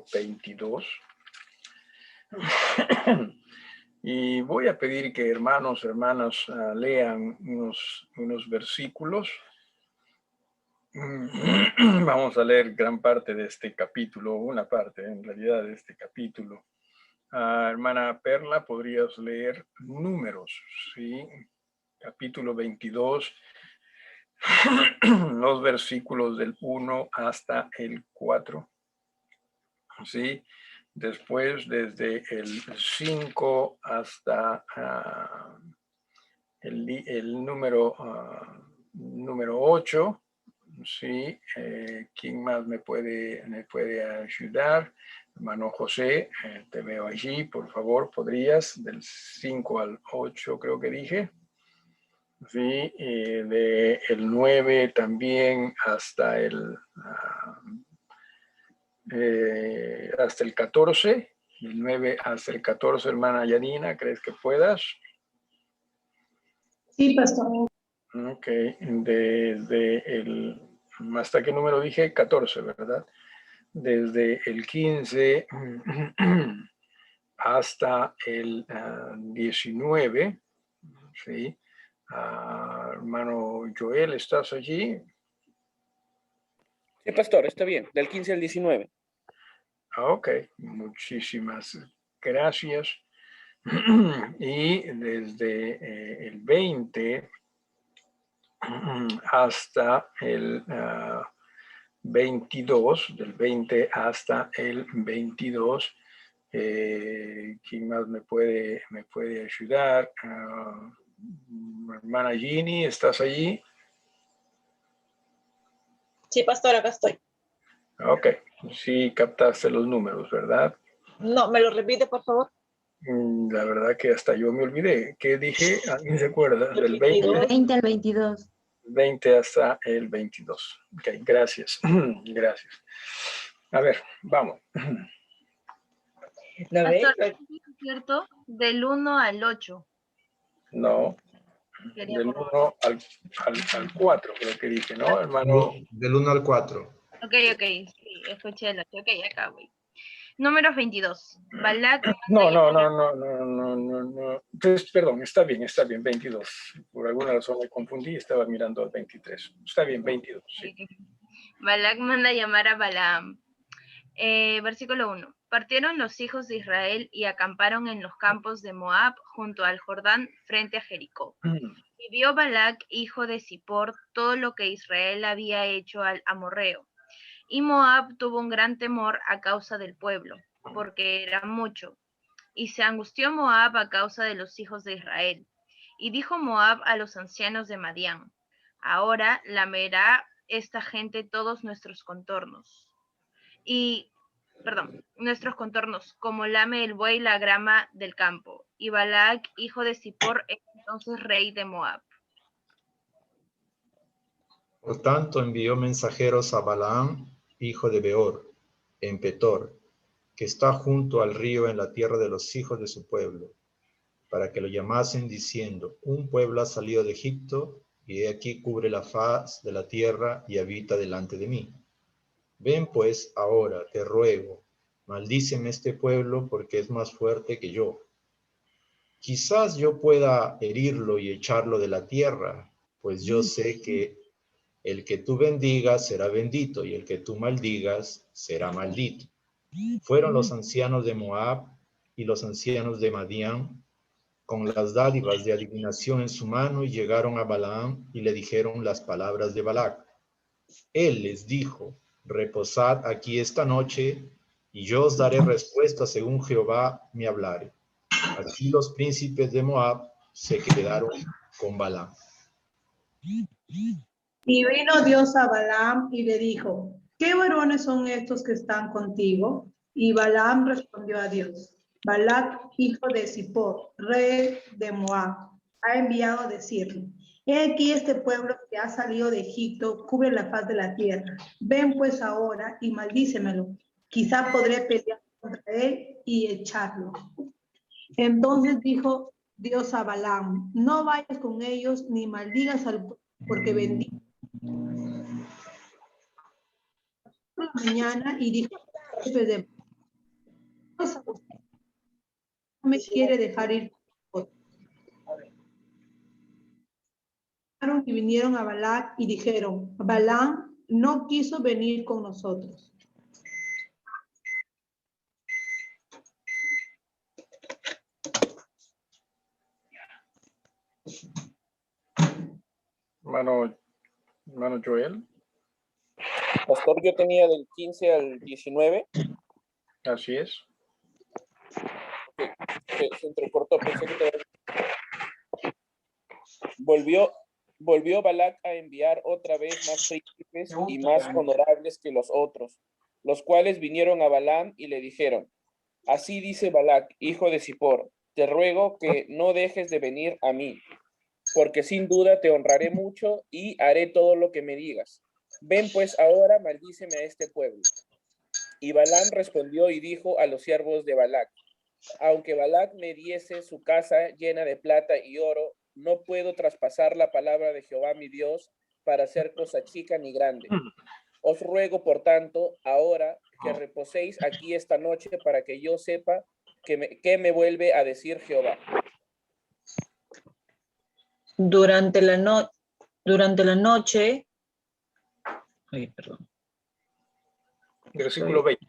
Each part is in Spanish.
capítulo 22. Y voy a pedir que hermanos, hermanas, lean unos versículos. Vamos a leer gran parte de este capítulo, una parte en realidad de este capítulo. Hermana Perla, ¿podrías leer Números? Sí, capítulo 22, los versículos del 1 hasta el 4. Sí, después desde el 5 hasta el número 8. Sí, ¿quién más me puede ayudar? Hermano José, te veo allí, por favor, ¿podrías? Del 5 al 8 creo que dije. Sí, de el 9 también hasta el 14, el 9 hasta el 14, hermana Yanina, ¿crees que puedas? Sí, pastor. Ok, desde el, ¿hasta qué número dije? 14, ¿verdad? Desde el 15 hasta el 19, ¿sí? Hermano Joel, ¿estás allí? Sí, pastor, está bien, del 15 al 19. Ok, muchísimas gracias. Y desde el 20 hasta el 22, del 20 hasta el 22, ¿quién más me puede ayudar? Hermana Ginny, ¿estás allí? Sí, pastor, acá estoy. Ok, sí captaste los números, ¿verdad? No, ¿me lo repite, por favor? La verdad que hasta yo me olvidé. ¿Qué dije? ¿Alguien se acuerda? Del 20. Del 20 al 22. 20 hasta el 22. Ok, gracias. Gracias. A ver, vamos. Pastor, ¿cierto? Del 1 al 8. No, Quería del corroborar. 1 al 4 creo que dije, ¿no, hermano? Del 1 al 4. Ok, sí, escuché el 8. Ok, acá voy. Número 22. Balak. No. Entonces, perdón, está bien, 22. Por alguna razón me confundí, estaba mirando al 23. Está bien, 22, sí. Balak manda llamar a Balaam. Versículo 1. Partieron los hijos de Israel y acamparon en los campos de Moab junto al Jordán frente a Jericó. Y vio Balac, hijo de Zippor, todo lo que Israel había hecho al amorreo. Y Moab tuvo un gran temor a causa del pueblo, porque era mucho. Y se angustió Moab a causa de los hijos de Israel. Y dijo Moab a los ancianos de Madián: ahora lamerá esta gente todos nuestros contornos. Nuestros contornos, como lame el buey la grama del campo. Y Balac, hijo de Zippor, es entonces rey de Moab. Por tanto envió mensajeros a Balaam, hijo de Beor, en Petor, que está junto al río en la tierra de los hijos de su pueblo, para que lo llamasen diciendo: un pueblo ha salido de Egipto, y he aquí cubre la faz de la tierra y habita delante de mí. Ven pues ahora, te ruego, maldíceme este pueblo, porque es más fuerte que yo. Quizás yo pueda herirlo y echarlo de la tierra, pues yo sé que el que tú bendigas será bendito, y el que tú maldigas será maldito. Fueron los ancianos de Moab y los ancianos de Madián con las dádivas de adivinación en su mano, y llegaron a Balaam y le dijeron las palabras de Balac. Él les dijo: reposad aquí esta noche, y yo os daré respuesta según Jehová me hablare. Así los príncipes de Moab se quedaron con Balaam. Y vino Dios a Balaam y le dijo: ¿qué varones son estos que están contigo? Y Balaam respondió a Dios: Balac, hijo de Zippor, rey de Moab, ha enviado a decirle: he aquí este pueblo que ha salido de Egipto cubre la faz de la tierra. Ven pues ahora y maldícemelo. Quizá podré pelear contra él y echarlo. Entonces dijo Dios a Balaam: no vayas con ellos ni maldigas al pueblo, porque bendijo por la mañana y dijo: No me quiere dejar ir. Y vinieron a Balac y dijeron, Balaam no quiso venir con nosotros. Hermano Joel. Pastor, yo tenía del 15 al 19. Así es. Se entrecortó, pensé que te... Volvió Balac a enviar otra vez más príncipes y más honorables que los otros, los cuales vinieron a Balaam y le dijeron, así dice Balac, hijo de Zippor, te ruego que no dejes de venir a mí, porque sin duda te honraré mucho y haré todo lo que me digas. Ven pues ahora, maldíceme a este pueblo. Y Balaam respondió y dijo a los siervos de Balac, aunque Balac me diese su casa llena de plata y oro, no puedo traspasar la palabra de Jehová mi Dios para hacer cosa chica ni grande. Os ruego, por tanto, ahora que reposéis aquí esta noche para que yo sepa qué me vuelve a decir Jehová. Durante la noche, ay, perdón. Versículo 20.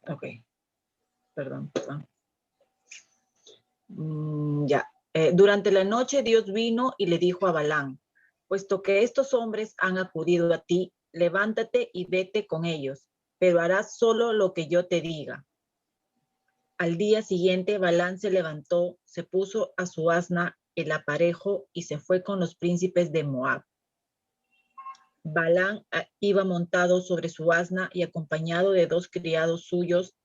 Ok, perdón. Ya. Durante la noche Dios vino y le dijo a Balaam, puesto que estos hombres han acudido a ti, levántate y vete con ellos, pero harás solo lo que yo te diga. Al día siguiente Balaam se levantó, se puso a su asna el aparejo y se fue con los príncipes de Moab. Balaam iba montado sobre su asna y acompañado de 2 criados suyos,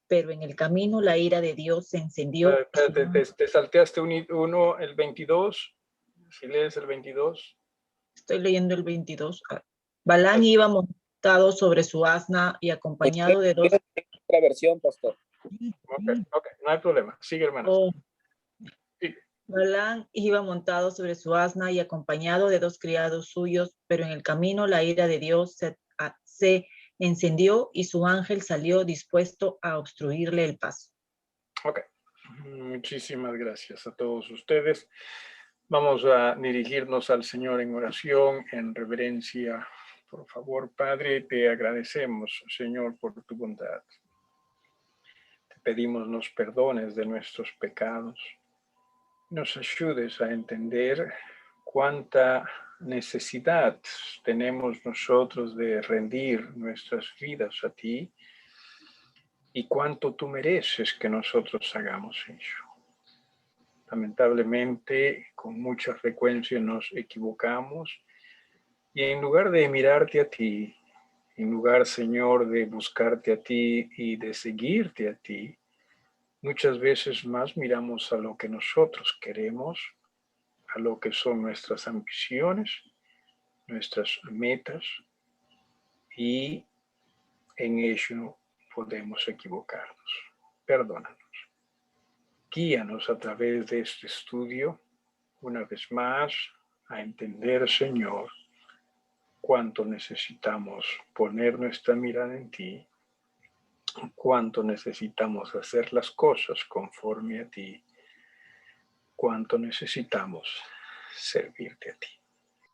pero en el camino la ira de Dios se encendió. Te salteaste uno, el 22. Si lees el 22. Estoy leyendo el 22. Balaam iba montado sobre su asna y acompañado de 2. Otra versión, pastor. Ok, no hay problema. Sigue, hermano. Sí. Balaam iba montado sobre su asna y acompañado de 2 criados suyos, pero en el camino la ira de Dios se encendió y su ángel salió dispuesto a obstruirle el paso. Ok, muchísimas gracias a todos ustedes. Vamos a dirigirnos al Señor en oración, en reverencia. Por favor, Padre, te agradecemos, Señor, por tu bondad. Te pedimos nos perdones de nuestros pecados. Nos ayudes a entender cuánta necesidad tenemos nosotros de rendir nuestras vidas a ti y cuánto tú mereces que nosotros hagamos eso. Lamentablemente, con mucha frecuencia nos equivocamos y en lugar de mirarte a ti, en lugar, Señor, de buscarte a ti y de seguirte a ti, muchas veces más miramos a lo que nosotros queremos, a lo que son nuestras ambiciones, nuestras metas, y en ello podemos equivocarnos. Perdónanos. Guíanos a través de este estudio, una vez más, a entender, Señor, cuánto necesitamos poner nuestra mirada en ti, cuánto necesitamos hacer las cosas conforme a ti, cuánto necesitamos servirte a ti.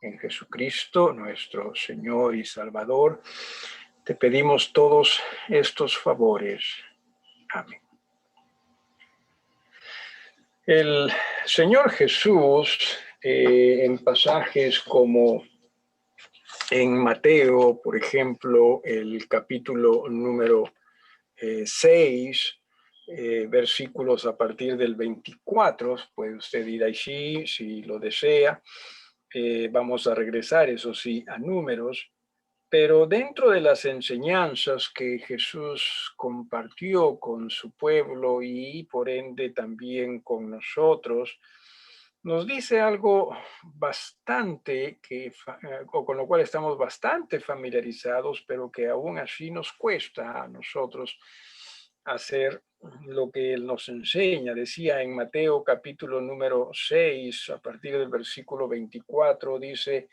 En Jesucristo, nuestro Señor y Salvador, te pedimos todos estos favores. Amén. El Señor Jesús, en pasajes como en Mateo, por ejemplo, el capítulo número 6, versículos a partir del 24, puede usted ir allí si lo desea. Vamos a regresar, eso sí, a Números, pero dentro de las enseñanzas que Jesús compartió con su pueblo y por ende también con nosotros, nos dice algo bastante o con lo cual estamos bastante familiarizados, pero que aún así nos cuesta a nosotros hacer lo que Él nos enseña. Decía en Mateo capítulo número 6, a partir del versículo 24, dice: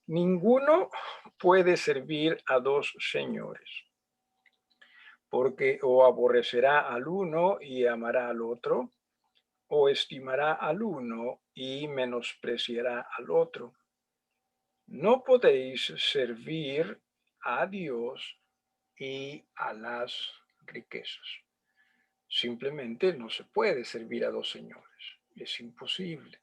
ninguno puede servir a 2 señores, porque o aborrecerá al uno y amará al otro, o estimará al uno y menospreciará al otro. No podéis servir a Dios y a las riquezas. Simplemente no se puede servir a dos señores. Es imposible.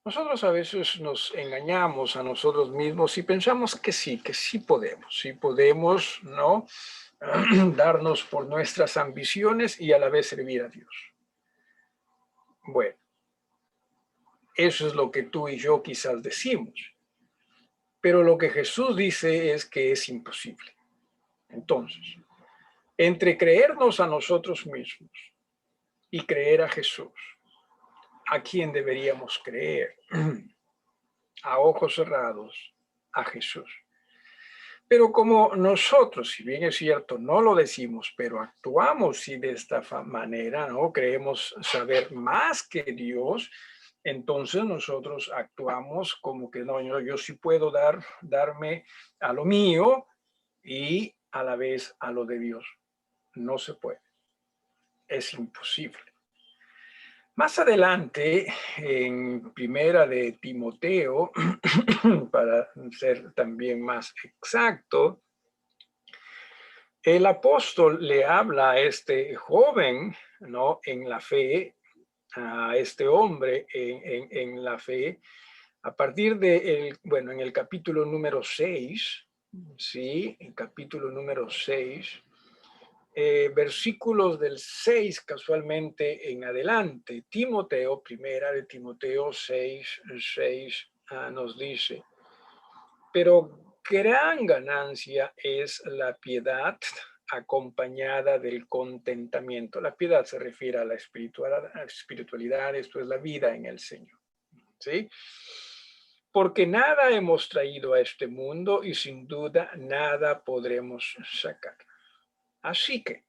Nosotros a veces nos engañamos a nosotros mismos y pensamos que sí podemos, ¿no? Darnos por nuestras ambiciones y a la vez servir a Dios. Bueno, eso es lo que tú y yo quizás decimos, pero lo que Jesús dice es que es imposible. Entonces, entre creernos a nosotros mismos y creer a Jesús, ¿a quién deberíamos creer? A ojos cerrados, a Jesús. Pero como nosotros, si bien es cierto, no lo decimos, pero actuamos y de esta manera, ¿no? Creemos saber más que Dios, entonces nosotros actuamos como que no, yo sí puedo darme a lo mío y a la vez a lo de Dios. No se puede. Es imposible. Más adelante, en Primera de Timoteo, para ser también más exacto, el apóstol le habla a este joven, ¿no? En la fe, a este hombre en la fe, a partir de, en el capítulo número 6, ¿sí? En capítulo número 6, versículos del 6 casualmente en adelante, Timoteo, primera de Timoteo 6, nos dice, pero gran ganancia es la piedad acompañada del contentamiento. La piedad se refiere a la espiritualidad, esto es la vida en el Señor, ¿sí? Porque nada hemos traído a este mundo y sin duda nada podremos sacar. Así que,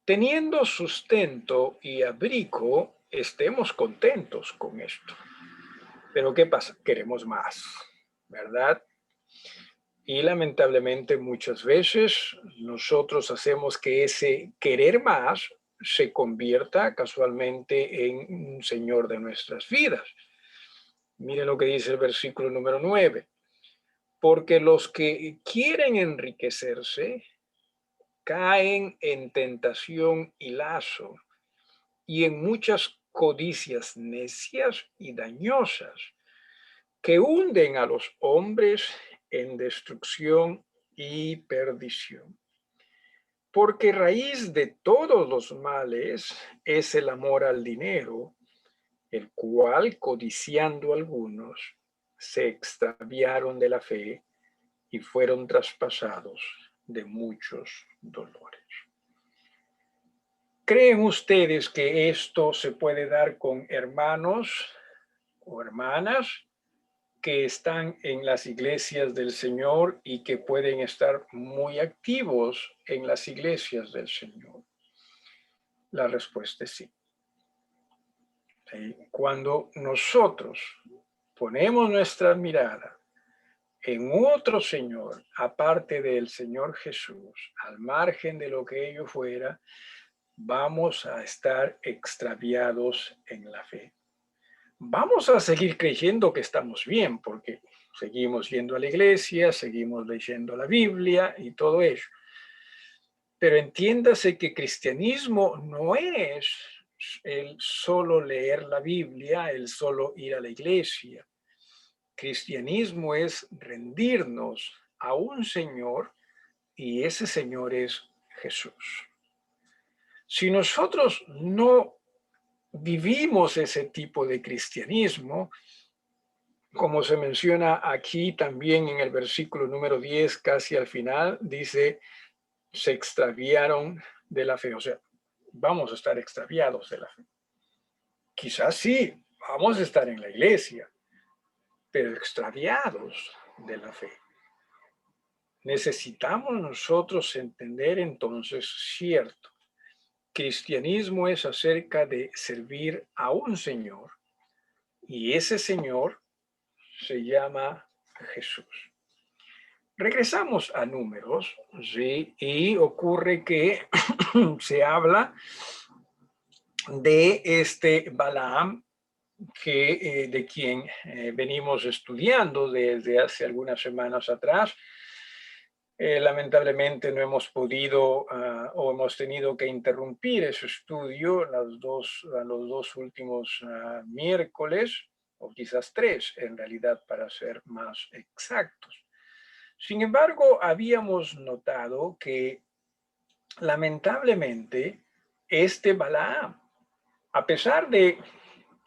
teniendo sustento y abrigo, estemos contentos con esto. Pero ¿qué pasa? Queremos más, ¿verdad? Y lamentablemente muchas veces nosotros hacemos que ese querer más se convierta casualmente en un señor de nuestras vidas. Miren lo que dice el versículo número 9. Porque los que quieren enriquecerse caen en tentación y lazo y en muchas codicias necias y dañosas que hunden a los hombres en destrucción y perdición. Porque raíz de todos los males es el amor al dinero, el cual, codiciando algunos, se extraviaron de la fe y fueron traspasados de muchos dolores. ¿Creen ustedes que esto se puede dar con hermanos o hermanas que están en las iglesias del Señor y que pueden estar muy activos en las iglesias del Señor? La respuesta es sí. Cuando nosotros ponemos nuestra mirada en otro Señor, aparte del Señor Jesús, al margen de lo que ello fuera, vamos a estar extraviados en la fe. Vamos a seguir creyendo que estamos bien, porque seguimos yendo a la iglesia, seguimos leyendo la Biblia y todo ello. Pero entiéndase que cristianismo no es el solo leer la Biblia, el solo ir a la iglesia. Cristianismo es rendirnos a un Señor y ese Señor es Jesús. Si nosotros no vivimos ese tipo de cristianismo, como se menciona aquí también en el versículo número 10, casi al final, dice, se extraviaron de la fe. O sea, vamos a estar extraviados de la fe. Quizás sí, vamos a estar en la iglesia, pero extraviados de la fe. Necesitamos nosotros entender entonces, cierto, cristianismo es acerca de servir a un Señor y ese Señor se llama Jesús. Regresamos a Números, ¿sí? Y ocurre que se habla de este Balaam, de quien venimos estudiando desde hace algunas semanas atrás. Lamentablemente no hemos podido o hemos tenido que interrumpir ese estudio los dos últimos miércoles, o quizás 3 en realidad para ser más exactos. Sin embargo, habíamos notado que lamentablemente este Balaam, a pesar de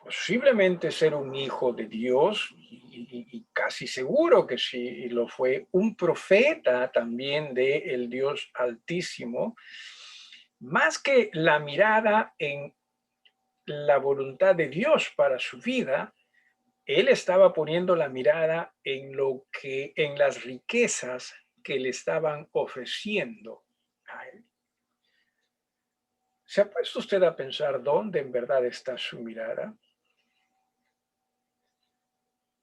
posiblemente ser un hijo de Dios, y casi seguro que sí lo fue, un profeta también del Dios Altísimo, más que la mirada en la voluntad de Dios para su vida, él estaba poniendo la mirada en las riquezas que le estaban ofreciendo a él. ¿Se ha puesto usted a pensar dónde en verdad está su mirada?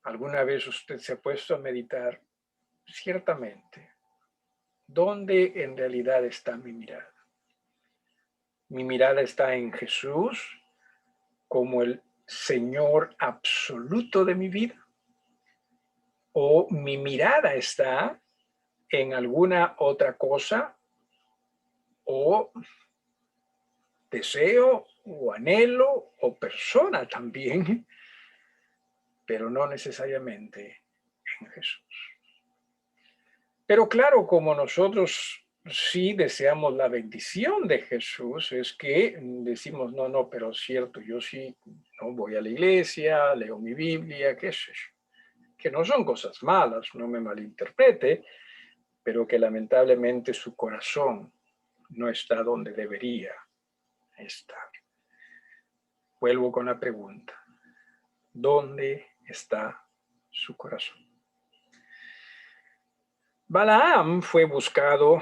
¿Alguna vez usted se ha puesto a meditar ciertamente dónde en realidad está mi mirada? ¿Mi mirada está en Jesús como el Señor absoluto de mi vida? ¿O mi mirada está en alguna otra cosa o deseo o anhelo o persona también, pero no necesariamente en Jesús? Pero claro, como nosotros sí deseamos la bendición de Jesús, es que decimos, no, pero es cierto, yo sí no voy a la iglesia, leo mi Biblia, qué sé yo, que no son cosas malas, no me malinterprete, pero que lamentablemente su corazón no está donde debería estar. Vuelvo con la pregunta, ¿dónde está su corazón? Balaam fue buscado,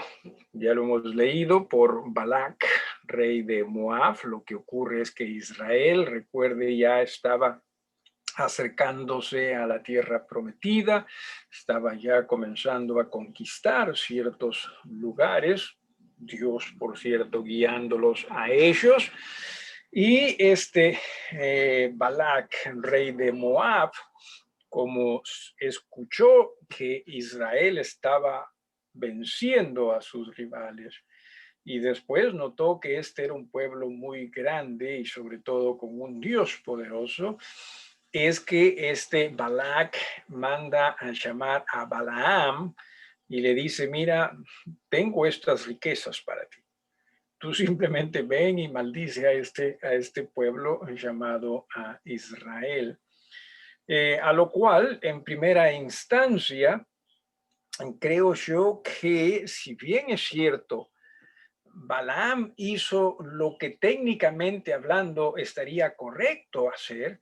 ya lo hemos leído, por Balac, rey de Moab. Lo que ocurre es que Israel, recuerde, ya estaba acercándose a la tierra prometida, estaba ya comenzando a conquistar ciertos lugares, Dios, por cierto, guiándolos a ellos. Y Balac, rey de Moab, como escuchó que Israel estaba venciendo a sus rivales y después notó que este era un pueblo muy grande y sobre todo con un Dios poderoso, es que Balac manda a llamar a Balaam y le dice, mira, tengo estas riquezas para ti. Tú simplemente ven y maldice a este pueblo llamado a Israel. A lo cual, en primera instancia, creo yo que, si bien es cierto, Balaam hizo lo que técnicamente hablando estaría correcto hacer,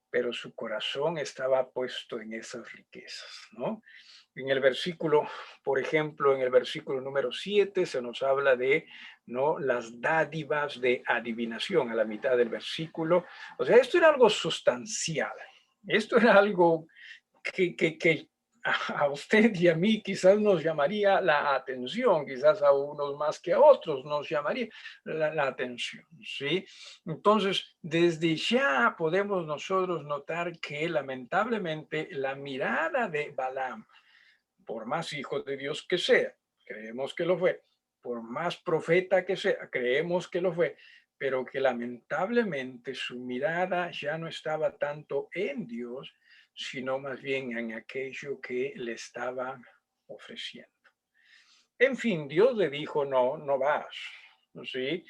pero su corazón estaba puesto en esas riquezas, ¿no? En el versículo, por ejemplo, en el versículo número 7 se nos habla de, ¿no?, las dádivas de adivinación a la mitad del versículo. O sea, esto era algo sustancial. Esto era algo que a usted y a mí quizás nos llamaría la atención, quizás a unos más que a otros nos llamaría la atención, ¿sí? Entonces, desde ya podemos nosotros notar que lamentablemente la mirada de Balaam, por más hijo de Dios que sea, creemos que lo fue, por más profeta que sea, creemos que lo fue, pero que lamentablemente su mirada ya no estaba tanto en Dios, sino más bien en aquello que le estaban ofreciendo. En fin, Dios le dijo, no vas, ¿sí?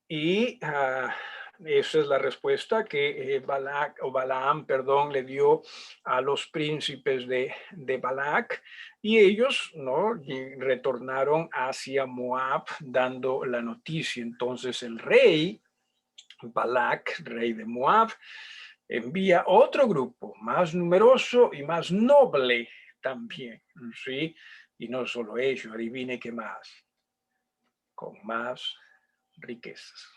Y esa es la respuesta que Balaam, le dio a los príncipes de Balac, y ellos, ¿no?, y retornaron hacia Moab dando la noticia. Entonces el rey Balac, rey de Moab, envía otro grupo más numeroso y más noble también, ¿sí? Y no solo ello, adivine qué más, con más riquezas.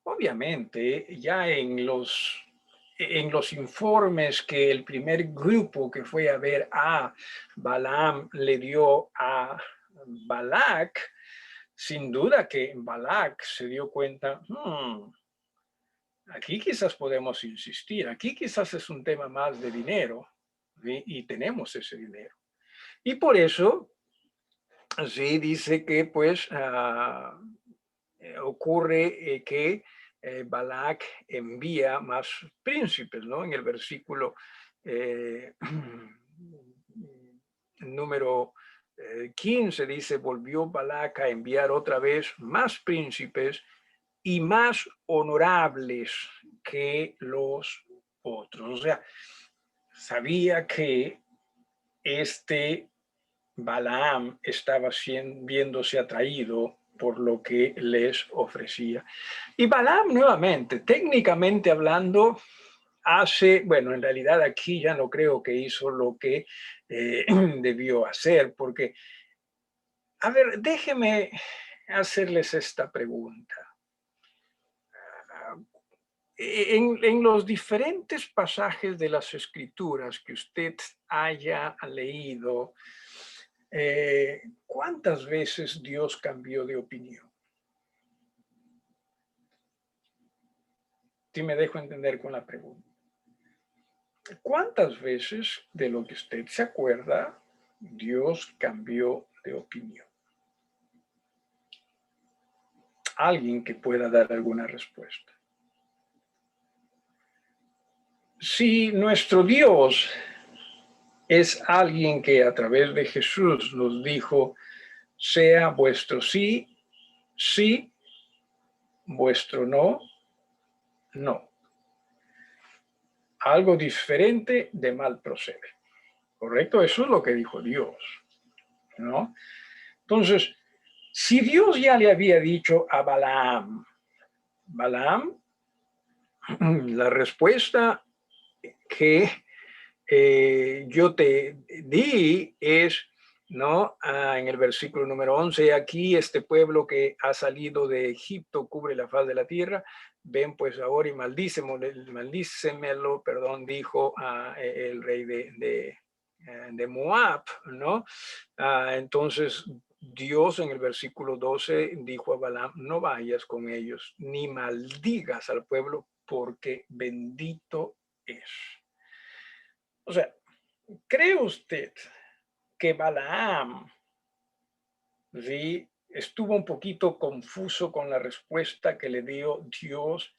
Obviamente, ya en en los informes que el primer grupo que fue a ver a Balaam le dio a Balac, sin duda que Balac se dio cuenta, aquí quizás podemos insistir, aquí quizás es un tema más de dinero, ¿sí? Y tenemos ese dinero. Y por eso, sí, dice que pues ocurre que Balac envía más príncipes, ¿no? En el versículo número 15 dice, volvió Balac a enviar otra vez más príncipes y más honorables que los otros. O sea, sabía que este Balaam estaba viéndose atraído por lo que les ofrecía. Y Balaam nuevamente, técnicamente hablando, hace, bueno, en realidad aquí ya no creo que hizo lo que debió hacer, porque, a ver, déjeme hacerles esta pregunta. En los diferentes pasajes de las Escrituras que usted haya leído, ¿cuántas veces Dios cambió de opinión? Si me dejo entender con la pregunta. ¿Cuántas veces, de lo que usted se acuerda, Dios cambió de opinión? Alguien que pueda dar alguna respuesta. Si nuestro Dios es alguien que a través de Jesús nos dijo, sea vuestro sí, sí, vuestro no, no. Algo diferente de mal procede. ¿Correcto? Eso es lo que dijo Dios, ¿no? Entonces, si Dios ya le había dicho a Balaam, la respuesta que yo te di es, ¿no? En el versículo número 11, aquí este pueblo que ha salido de Egipto cubre la faz de la tierra, ven pues ahora y maldícemelo, perdón, dijo el rey de Moab, ¿no? Entonces Dios en el versículo 12 dijo a Balaam, no vayas con ellos, ni maldigas al pueblo, porque bendito es. O sea, ¿cree usted que Balaam, ¿sí?, estuvo un poquito confuso con la respuesta que le dio Dios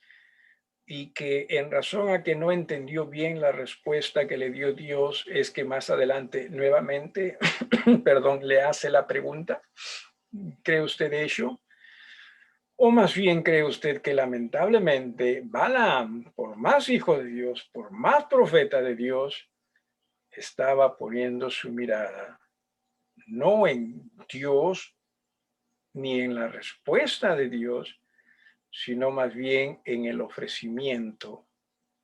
y que en razón a que no entendió bien la respuesta que le dio Dios es que más adelante nuevamente, perdón, le hace la pregunta? ¿Cree usted eso? ¿O más bien cree usted que lamentablemente Balaam, por más hijo de Dios, por más profeta de Dios, estaba poniendo su mirada no en Dios ni en la respuesta de Dios, sino más bien en el ofrecimiento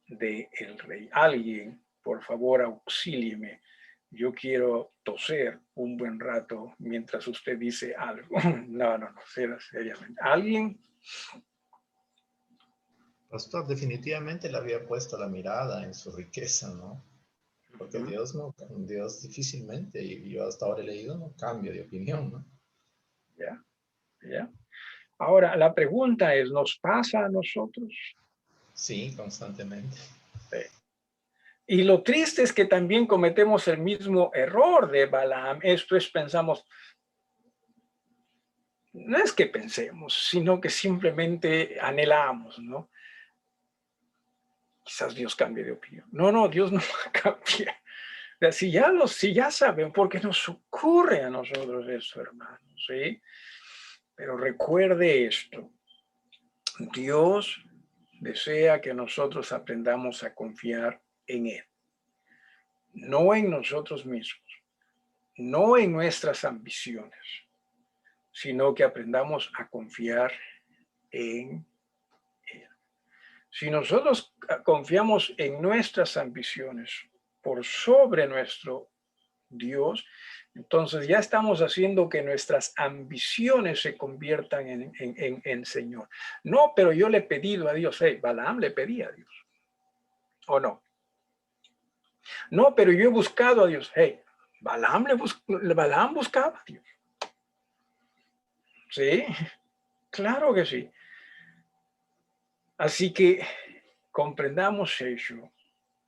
del rey? Alguien, por favor, auxílieme. Yo quiero toser un buen rato mientras usted dice algo. No, seriamente. ¿Alguien? Pastor, definitivamente le había puesto la mirada en su riqueza, ¿no? Porque Dios difícilmente, y yo hasta ahora he leído, no cambio de opinión, ¿no? Ya. Ahora, la pregunta es, ¿nos pasa a nosotros? Sí, constantemente. Sí. Y lo triste es que también cometemos el mismo error de Balaam. Esto es, pensamos, no es que pensemos, sino que simplemente anhelamos, ¿no? Quizás Dios cambie de opinión. No, Dios no va a cambiar. Si ya saben, porque nos ocurre a nosotros eso, hermanos, ¿sí? Pero recuerde esto. Dios desea que nosotros aprendamos a confiar en Él. No en nosotros mismos, no en nuestras ambiciones, sino que aprendamos a confiar en Él. Si nosotros confiamos en nuestras ambiciones por sobre nuestro Dios, entonces ya estamos haciendo que nuestras ambiciones se conviertan en Señor. No, pero yo le he pedido a Dios, Balaam le pedía a Dios. ¿O no? No, pero yo he buscado a Dios. Hey, Balaam buscaba a Dios. ¿Sí? Claro que sí. Así que comprendamos ello.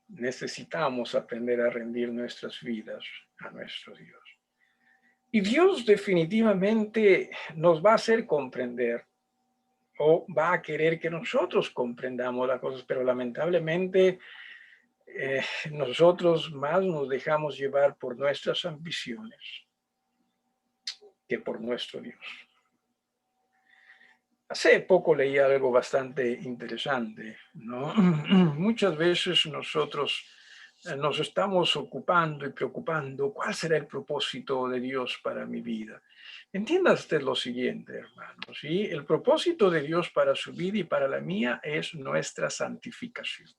Necesitamos aprender a rendir nuestras vidas a nuestro Dios. Y Dios definitivamente nos va a hacer comprender o va a querer que nosotros comprendamos las cosas, pero lamentablemente nosotros más nos dejamos llevar por nuestras ambiciones que por nuestro Dios. Hace poco leí algo bastante interesante, ¿no? Muchas veces nosotros nos estamos ocupando y preocupando, ¿cuál será el propósito de Dios para mi vida? Entienda usted lo siguiente, hermano, ¿sí? El propósito de Dios para su vida y para la mía es nuestra santificación.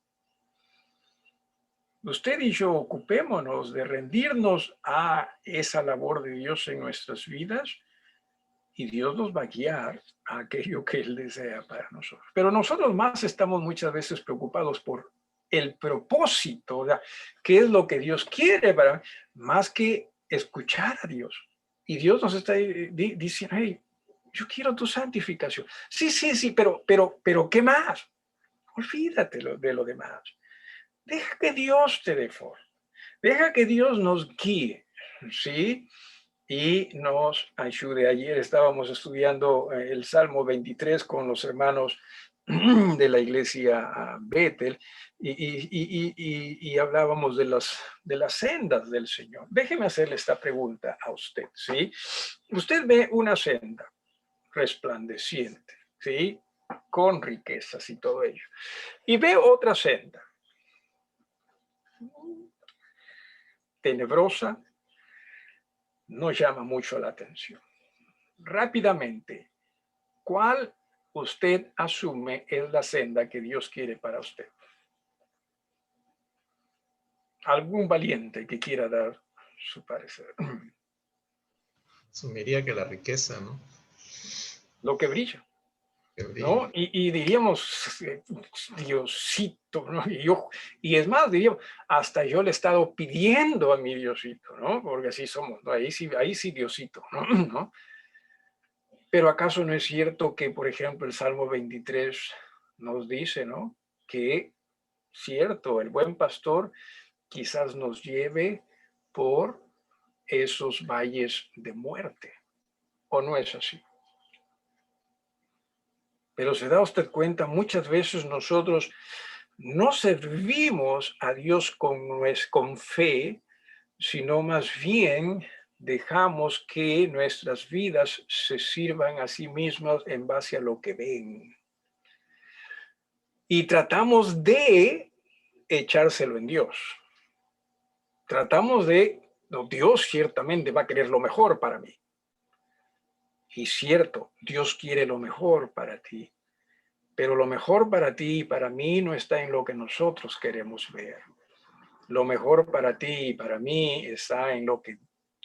Usted y yo ocupémonos de rendirnos a esa labor de Dios en nuestras vidas y Dios nos va a guiar a aquello que Él desea para nosotros. Pero nosotros más estamos muchas veces preocupados por el propósito, ¿verdad? ¿Qué es lo que Dios quiere para más que escuchar a Dios? Y Dios nos está diciendo, hey, yo quiero tu santificación. Sí, pero ¿qué más? Olvídate de lo demás. Deja que Dios te dé forma. Deja que Dios nos guíe, ¿sí? Y nos ayude. Ayer estábamos estudiando el Salmo 23 con los hermanos de la iglesia Bethel y hablábamos de las sendas del Señor. Déjeme hacerle esta pregunta a usted, ¿sí? Usted ve una senda resplandeciente, ¿sí? Con riquezas y todo ello. Y ve otra senda tenebrosa, no llama mucho la atención. Rápidamente, ¿cuál usted asume es la senda que Dios quiere para usted? ¿Algún valiente que quiera dar su parecer? Asumiría que la riqueza, ¿no? Lo que brilla, Que brilla. ¿no? Y diríamos, Diosito, ¿no? Y es más, diríamos, hasta yo le he estado pidiendo a mi Diosito, ¿no? Porque así somos, ¿no? Ahí sí Diosito, ¿no? Pero ¿acaso no es cierto que, por ejemplo, el Salmo 23 nos dice, ¿no? Que, cierto, el buen pastor quizás nos lleve por esos valles de muerte, ¿o no es así? Pero se da usted cuenta, muchas veces nosotros no servimos a Dios con fe, sino más bien dejamos que nuestras vidas se sirvan a sí mismas en base a lo que ven. Y tratamos de echárselo en Dios. Tratamos no, Dios ciertamente va a querer lo mejor para mí. Y cierto, Dios quiere lo mejor para ti. Pero lo mejor para ti y para mí no está en lo que nosotros queremos ver. Lo mejor para ti y para mí está en lo que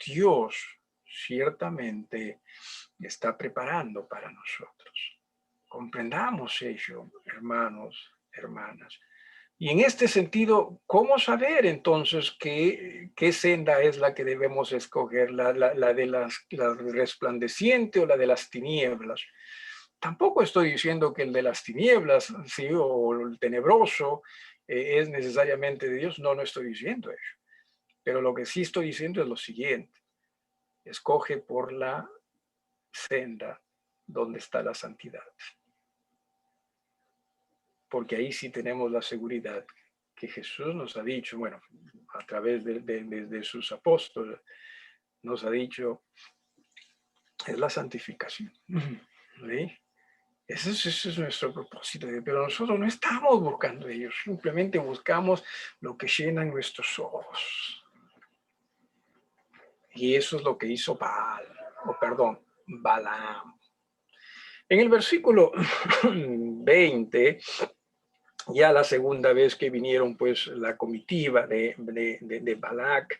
Dios ciertamente está preparando para nosotros. Comprendamos ello, hermanos, hermanas. Y en este sentido, ¿cómo saber entonces qué senda es la que debemos escoger? ¿La de la resplandeciente o la de las tinieblas? Tampoco estoy diciendo que el de las tinieblas, ¿sí? O el tenebroso es necesariamente de Dios. No estoy diciendo eso. Pero lo que sí estoy diciendo es lo siguiente. Escoge por la senda donde está la santidad. Porque ahí sí tenemos la seguridad que Jesús nos ha dicho, bueno, a través de sus apóstoles, nos ha dicho, es la santificación. ¿Sí? Ese es nuestro propósito, pero nosotros no estamos buscando ellos, simplemente buscamos lo que llena nuestros ojos. Y eso es lo que hizo Balaam. En el versículo 20, ya la segunda vez que vinieron pues la comitiva de Balac,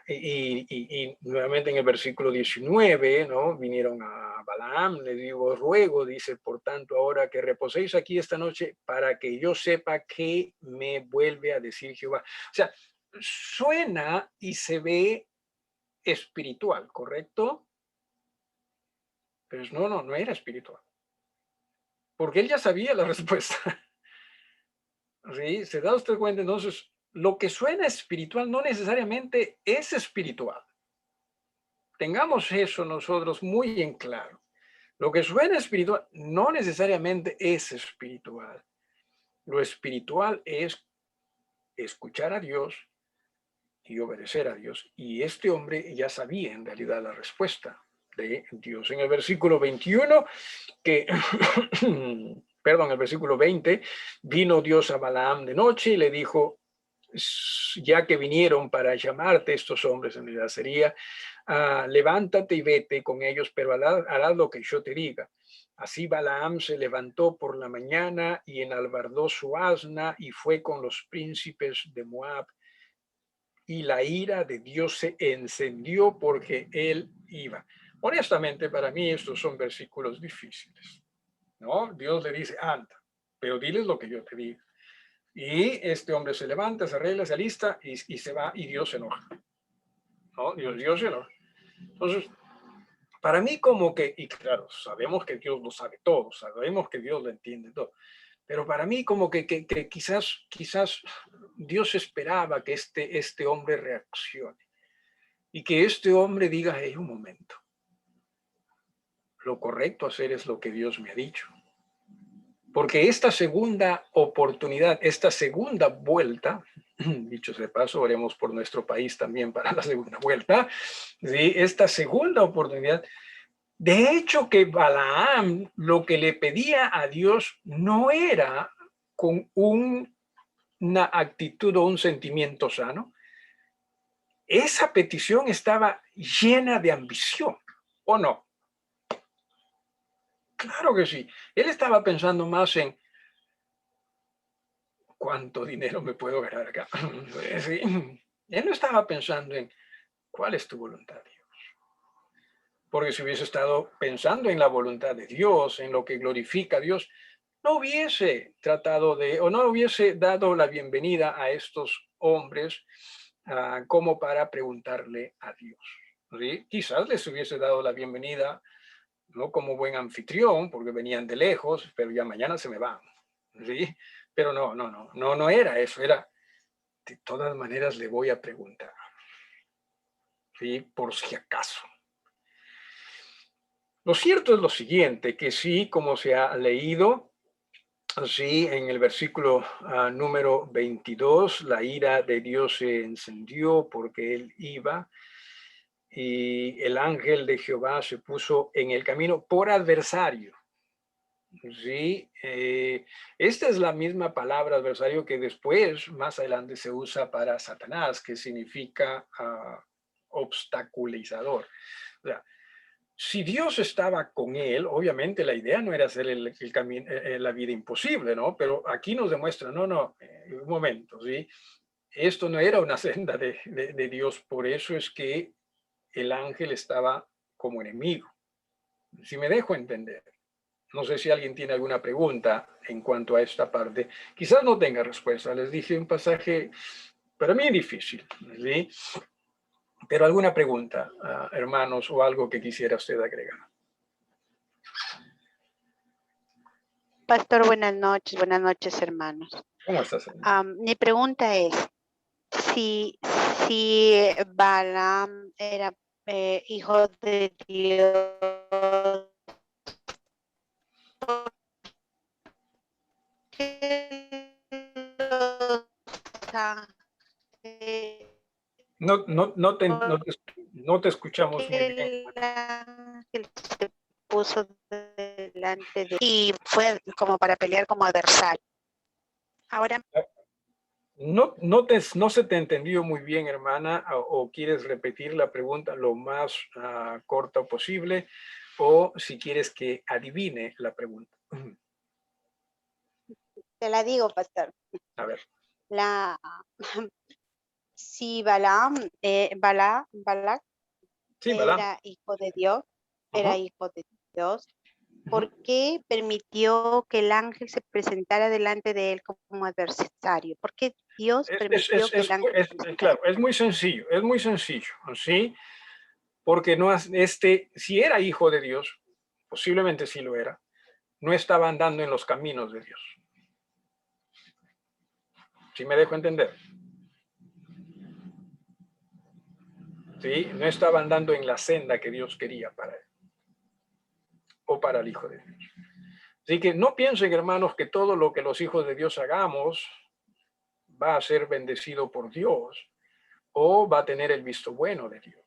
y nuevamente en el versículo 19, ¿no? Vinieron a a Balaam, le digo, ruego, dice, por tanto, ahora que reposéis aquí esta noche para que yo sepa qué me vuelve a decir Jehová. O sea, suena y se ve espiritual, ¿correcto? Pero no era espiritual. Porque él ya sabía la respuesta. ¿Sí? ¿Se da usted cuenta? Entonces, lo que suena espiritual no necesariamente es espiritual. Tengamos eso nosotros muy en claro. Lo que suena espiritual no necesariamente es espiritual. Lo espiritual es escuchar a Dios y obedecer a Dios. Y este hombre ya sabía en realidad la respuesta de Dios. En el versículo 21, el versículo 20, vino Dios a Balaam de noche y le dijo, ya que vinieron para llamarte estos hombres, en realidad sería, levántate y vete con ellos, pero harás lo que yo te diga. Así Balaam se levantó por la mañana y enalbardó su asna y fue con los príncipes de Moab. Y la ira de Dios se encendió porque él iba. Honestamente, para mí estos son versículos difíciles, ¿no? Dios le dice, anda, pero diles lo que yo te diga. Y este hombre se levanta, se arregla, se alista y se va y Dios se enoja, ¿no? Dios se enoja. Entonces, para mí como que, y claro, sabemos que Dios lo sabe todo, sabemos que Dios lo entiende todo, pero para mí como que quizás Dios esperaba que este hombre reaccione y que este hombre diga, hey, un momento, lo correcto hacer es lo que Dios me ha dicho. Porque esta segunda oportunidad, esta segunda vuelta, dicho sea de paso, oremos por nuestro país también para la segunda vuelta, ¿sí? Esta segunda oportunidad, de hecho que Balaam lo que le pedía a Dios no era con una actitud o un sentimiento sano. Esa petición estaba llena de ambición, ¿o no? Claro que sí. Él estaba pensando más en cuánto dinero me puedo ganar acá. Sí. Él no estaba pensando en cuál es tu voluntad, Dios. Porque si hubiese estado pensando en la voluntad de Dios, en lo que glorifica a Dios, no hubiese tratado o no hubiese dado la bienvenida a estos hombres como para preguntarle a Dios. ¿Sí? Quizás les hubiese dado la bienvenida, no como buen anfitrión, porque venían de lejos, pero ya mañana se me van. ¿Sí? Pero no era eso, era de todas maneras le voy a preguntar. ¿Sí? Por si acaso. Lo cierto es lo siguiente, que sí, como se ha leído, sí, en el versículo número 22, la ira de Dios se encendió porque él iba y el ángel de Jehová se puso en el camino por adversario. Sí, esta es la misma palabra adversario que después, más adelante, se usa para Satanás, que significa obstaculizador. O sea, si Dios estaba con él, obviamente la idea no era hacer la vida imposible, ¿no? Pero aquí nos demuestra, un momento, ¿sí? Esto no era una senda de Dios, por eso es que el ángel estaba como enemigo. Si me dejo entender. No sé si alguien tiene alguna pregunta en cuanto a esta parte. Quizás no tenga respuesta. Les dije un pasaje para mí difícil, ¿sí? Pero alguna pregunta, hermanos, o algo que quisiera usted agregar. Pastor, buenas noches, hermanos. ¿Cómo estás? Mi pregunta es, si Balaam era hijo de Dios, No te escuchamos muy bien. el ángel se puso delante de y fue como para pelear como adversario. Ahora No se te entendió muy bien, hermana, o quieres repetir la pregunta lo más corta posible, o si quieres que adivine la pregunta. te la digo, pastor. A ver. Si Balaam, Balak Sí, era hijo de Dios, era hijo de Dios. Dios, ¿por qué permitió que el ángel se presentara delante de él como adversario? ¿Por qué Dios permitió que el ángel se presentara? Claro, es muy sencillo, ¿sí? Porque no, si era hijo de Dios, posiblemente sí lo era, no estaba andando en los caminos de Dios. ¿Sí me dejo entender? ¿Sí? No estaba andando en la senda que Dios quería para él o para el hijo de Dios. Así que no piensen, hermanos, que todo lo que los hijos de Dios hagamos va a ser bendecido por Dios o va a tener el visto bueno de Dios.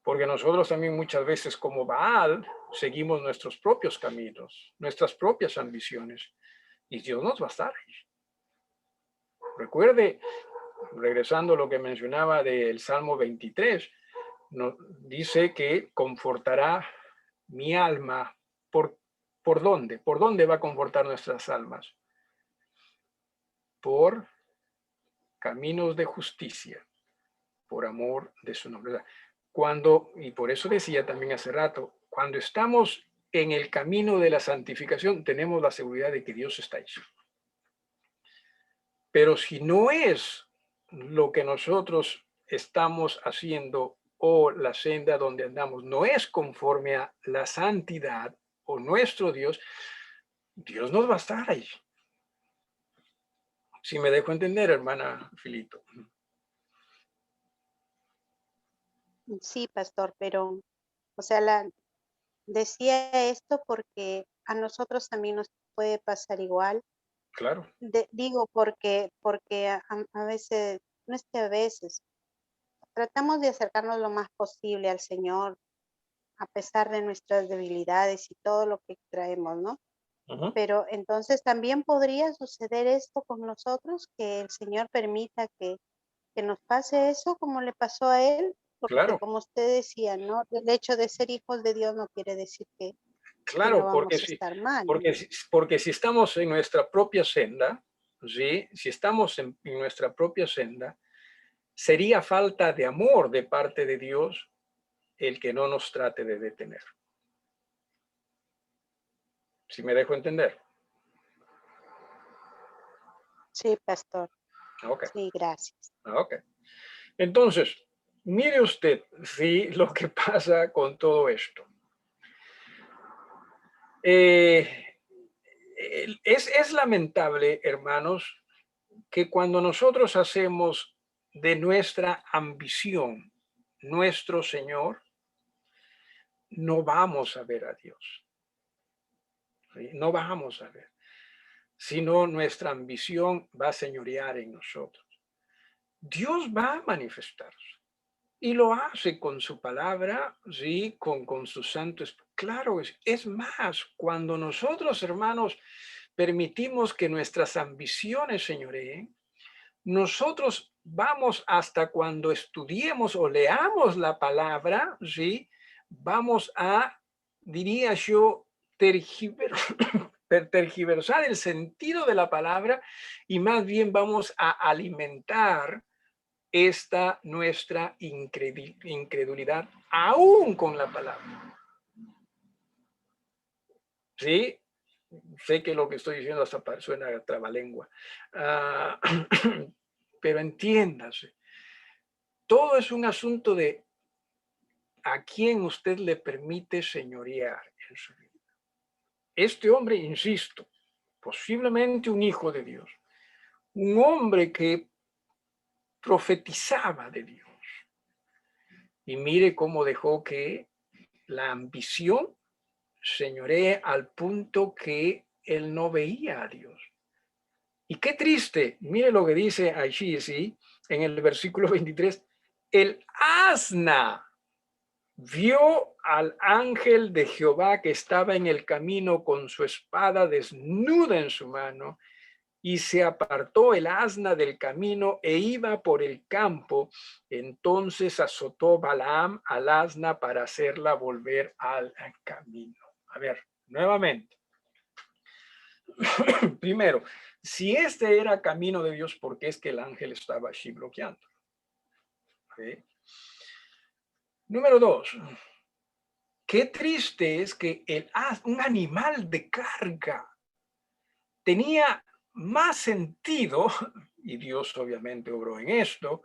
Porque nosotros también muchas veces como Baal seguimos nuestros propios caminos, nuestras propias ambiciones, y Dios nos va a estar ahí. Recuerde, regresando a lo que mencionaba del Salmo 23, dice que confortará mi alma. ¿Por dónde? ¿Por dónde va a confortar nuestras almas? Por caminos de justicia, por amor de su nombre. Y por eso decía también hace rato, cuando estamos en el camino de la santificación, tenemos la seguridad de que Dios está ahí. Pero si no es lo que nosotros estamos haciendo o la senda donde andamos, no es conforme a la santidad o nuestro Dios, Dios nos va a estar ahí. Si me dejo entender, hermana Filito. Sí, pastor, pero, o sea, decía esto porque a nosotros también nos puede pasar igual. Claro. Digo porque a veces, no es que a veces, tratamos de acercarnos lo más posible al Señor, a pesar de nuestras debilidades y todo lo que traemos, ¿no? Pero entonces también podría suceder esto con nosotros, que el Señor permita que nos pase eso como le pasó a él, porque Claro. como usted decía, ¿no? El hecho de ser hijos de Dios no quiere decir que Claro, no vamos a estar mal. porque si estamos en nuestra propia senda, ¿sí? Si estamos en nuestra propia senda, sería falta de amor de parte de Dios el que no nos trate de detener. ¿Sí me dejo entender? Sí, pastor. Okay. Sí, gracias. Okay. Entonces, mire usted, sí, lo que pasa con todo esto. Es lamentable, hermanos, que cuando nosotros hacemos de nuestra ambición nuestro Señor, no vamos a ver a Dios. ¿Sí? No vamos a ver. Sino nuestra ambición va a señorear en nosotros. Dios va a manifestarse. Y lo hace con su palabra, ¿sí? Con sus santos. Claro, es más, cuando nosotros, hermanos, permitimos que nuestras ambiciones señoreen, nosotros vamos hasta cuando estudiemos o leamos la palabra, ¿sí? Vamos a, diría yo, tergiversar el sentido de la palabra y más bien vamos a alimentar esta nuestra incredulidad aún con la palabra. ¿Sí? Sé que lo que estoy diciendo hasta suena a trabalengua. Pero entiéndase, todo es un asunto de a quién usted le permite señorear en su vida. Este hombre, insisto, posiblemente un hijo de Dios, un hombre que profetizaba de Dios. Y mire cómo dejó que la ambición señoree al punto que él no veía a Dios. Y qué triste, mire lo que dice allí, ¿sí? En el versículo 23, el asna vio al ángel de Jehová que estaba en el camino con su espada desnuda en su mano, y se apartó el asna del camino e iba por el campo. Entonces azotó Balaam al asna para hacerla volver al camino. A ver, nuevamente. Primero, si este era camino de Dios, ¿por qué es que el ángel estaba allí bloqueando? ¿Sí? Número 2. qué triste es que un animal de carga tenía más sentido, y Dios obviamente obró en esto,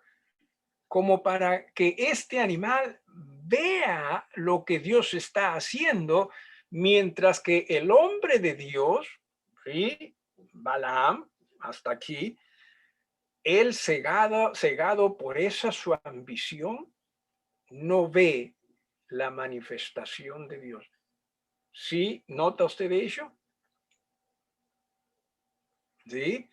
como para que este animal vea lo que Dios está haciendo, mientras que el hombre de Dios, ¿sí? Balaam, hasta aquí, él cegado por esa su ambición, no ve la manifestación de Dios. ¿Sí? ¿Nota usted ello? ¿Sí?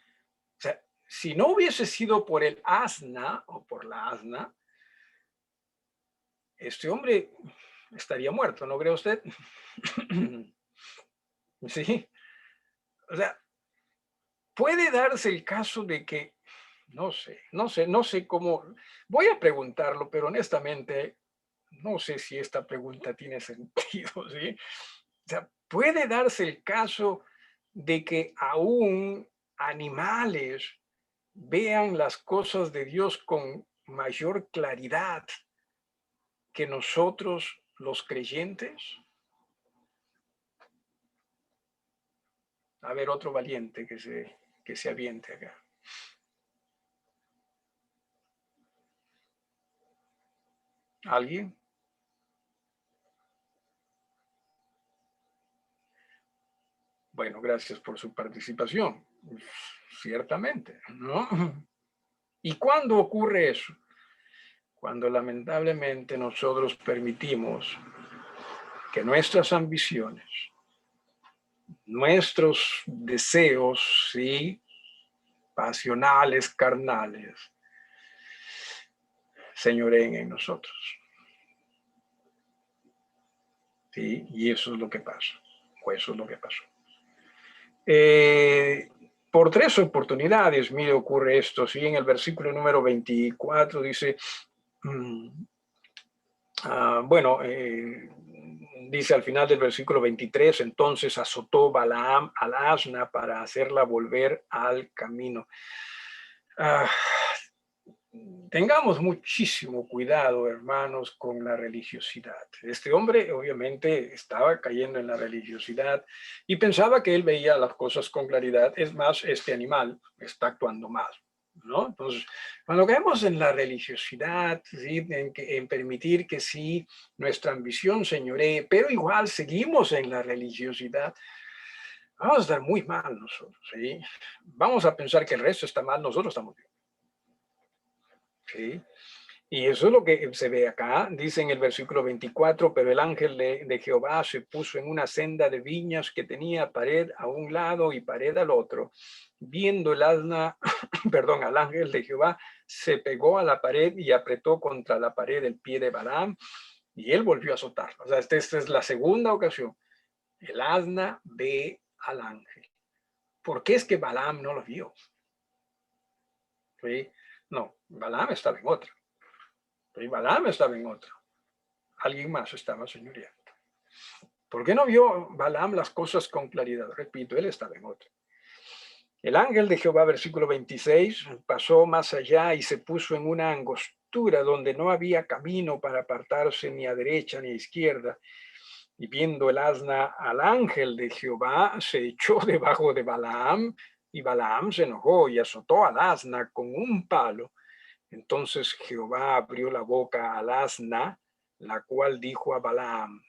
O sea, si no hubiese sido por el asna o por la asna, este hombre estaría muerto, ¿no cree usted? Sí. O sea, puede darse el caso de que, no sé cómo, voy a preguntarlo, pero honestamente, no sé si esta pregunta tiene sentido, ¿sí? O sea, puede darse el caso de que aún animales vean las cosas de Dios con mayor claridad que nosotros los creyentes. A ver, otro valiente que se aviente acá. ¿Alguien? Bueno, gracias por su participación. Ciertamente, ¿no? ¿Y cuándo ocurre eso? Cuando lamentablemente nosotros permitimos que nuestras ambiciones, nuestros deseos, ¿sí? Pasionales, carnales, señoreen en nosotros. ¿Sí? Y eso es lo que pasa. O eso es lo que pasó. Por 3 oportunidades, mire, ocurre esto. ¿Sí? En el versículo número 24 dice, dice al final del versículo 23, entonces azotó Balaam al asna para hacerla volver al camino. Tengamos muchísimo cuidado, hermanos, con la religiosidad. Este hombre obviamente estaba cayendo en la religiosidad y pensaba que él veía las cosas con claridad. Es más, este animal está actuando mal, ¿no? Entonces, cuando caemos en la religiosidad, ¿sí? en permitir que sí, nuestra ambición señoree, pero igual seguimos en la religiosidad, vamos a estar muy mal nosotros, ¿sí? Vamos a pensar que el resto está mal, nosotros estamos bien. ¿Sí? Y eso es lo que se ve acá, dice en el versículo 24, pero el ángel de Jehová se puso en una senda de viñas que tenía pared a un lado y pared al otro. Viendo el asna, perdón, al ángel de Jehová, se pegó a la pared y apretó contra la pared el pie de Balaam y él volvió a azotarlo. O sea, esta es la segunda ocasión. El asna ve al ángel. ¿Por qué es que Balaam no lo vio? ¿Sí? No, Balaam estaba en otra. Y Balaam estaba en otro. Alguien más estaba señoreando. ¿Por qué no vio Balaam las cosas con claridad? Repito, él estaba en otro. El ángel de Jehová, versículo 26, pasó más allá y se puso en una angostura donde no había camino para apartarse ni a derecha ni a izquierda. Y viendo el asna al ángel de Jehová, se echó debajo de Balaam y Balaam se enojó y azotó al asna con un palo. Entonces Jehová abrió la boca al asna, la cual dijo a Balaam,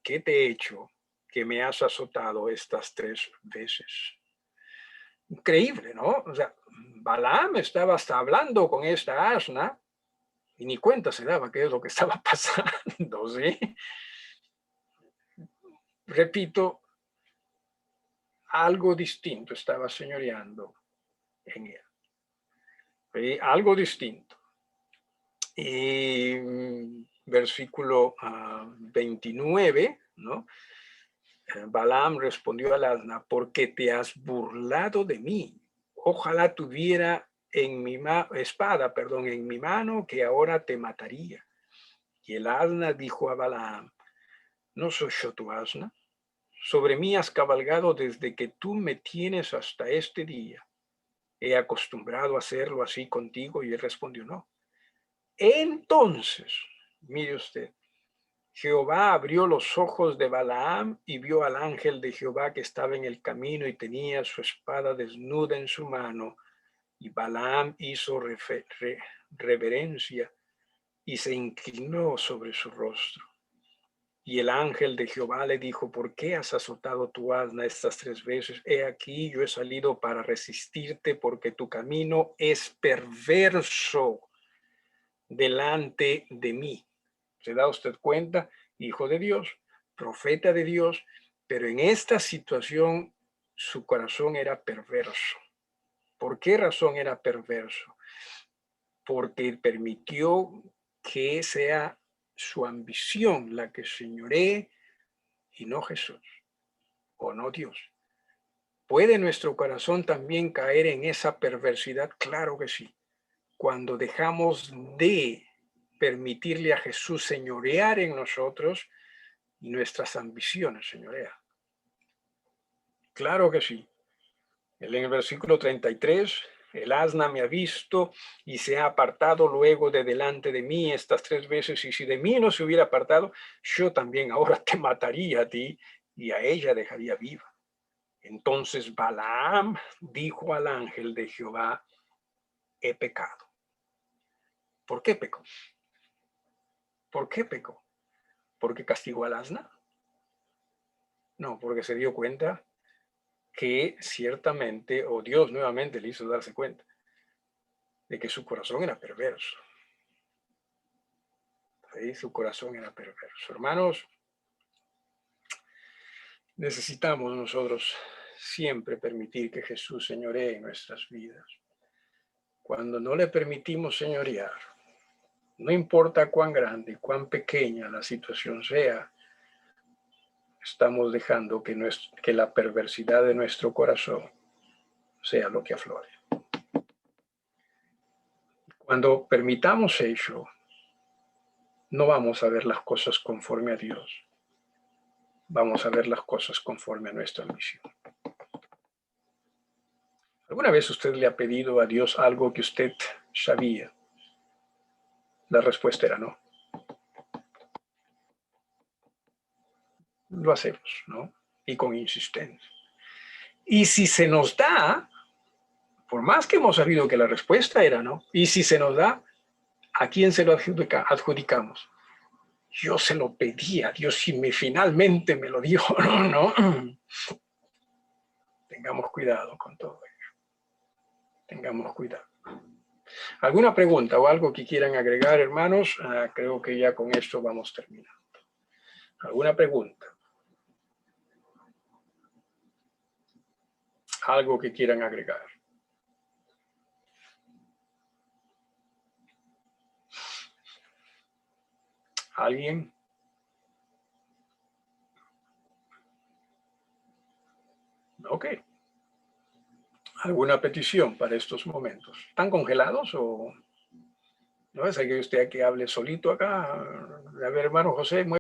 ¿qué te he hecho que me has azotado estas 3 veces? Increíble, ¿no? O sea, Balaam estaba hasta hablando con esta asna y ni cuenta se daba qué es lo que estaba pasando, ¿sí? Repito, algo distinto estaba señoreando en él. ¿Sí? Algo distinto. Y versículo 29, ¿no? Balaam respondió al asna, porque te has burlado de mí. Ojalá tuviera en mi en mi mano, que ahora te mataría. Y el asna dijo a Balaam, ¿no soy yo tu asna? Sobre mí has cabalgado desde que tú me tienes hasta este día. He acostumbrado a hacerlo así contigo. Y él respondió, no. Entonces, mire usted, Jehová abrió los ojos de Balaam y vio al ángel de Jehová que estaba en el camino y tenía su espada desnuda en su mano. Y Balaam hizo reverencia y se inclinó sobre su rostro. Y el ángel de Jehová le dijo, ¿por qué has azotado tu asna estas 3 veces? He aquí, yo he salido para resistirte porque tu camino es perverso delante de mí. ¿Se da usted cuenta? Hijo de Dios, profeta de Dios, pero en esta situación su corazón era perverso. ¿Por qué razón era perverso? Porque permitió que sea su ambición la que señoree y no Jesús o no Dios. ¿Puede nuestro corazón también caer en esa perversidad? Claro que sí. Cuando dejamos de permitirle a Jesús señorear en nosotros y nuestras ambiciones señorear. Claro que sí. En el versículo 33, el asna me ha visto y se ha apartado luego de delante de mí estas 3 veces, y si de mí no se hubiera apartado, yo también ahora te mataría a ti y a ella dejaría viva. Entonces Balaam dijo al ángel de Jehová, he pecado. ¿Por qué pecó? ¿Por qué pecó? ¿Porque castigó al asna? No, porque se dio cuenta que ciertamente, o Dios nuevamente le hizo darse cuenta de que su corazón era perverso. ¿Sí? Su corazón era perverso. Hermanos, necesitamos nosotros siempre permitir que Jesús señoree en nuestras vidas. Cuando no le permitimos señorear, no importa cuán grande, cuán pequeña la situación sea, estamos dejando que la perversidad de nuestro corazón sea lo que aflore. Cuando permitamos eso, no vamos a ver las cosas conforme a Dios. Vamos a ver las cosas conforme a nuestra ambición. ¿Alguna vez usted le ha pedido a Dios algo que usted sabía? La respuesta era no. Lo hacemos, ¿no? Y con insistencia. Y si se nos da, por más que hemos sabido que la respuesta era no, y si se nos da, ¿a quién se lo adjudicamos? Yo se lo pedí a Dios y finalmente me lo dio. No. Tengamos cuidado con todo ello. Tengamos cuidado. ¿Alguna pregunta o algo que quieran agregar, hermanos? Creo que ya con esto vamos terminando. ¿Alguna pregunta? ¿Algo que quieran agregar? ¿Alguien? Ok. ¿Alguna petición para estos momentos? ¿Están congelados o no es que usted que hable solito acá? A ver, hermano José,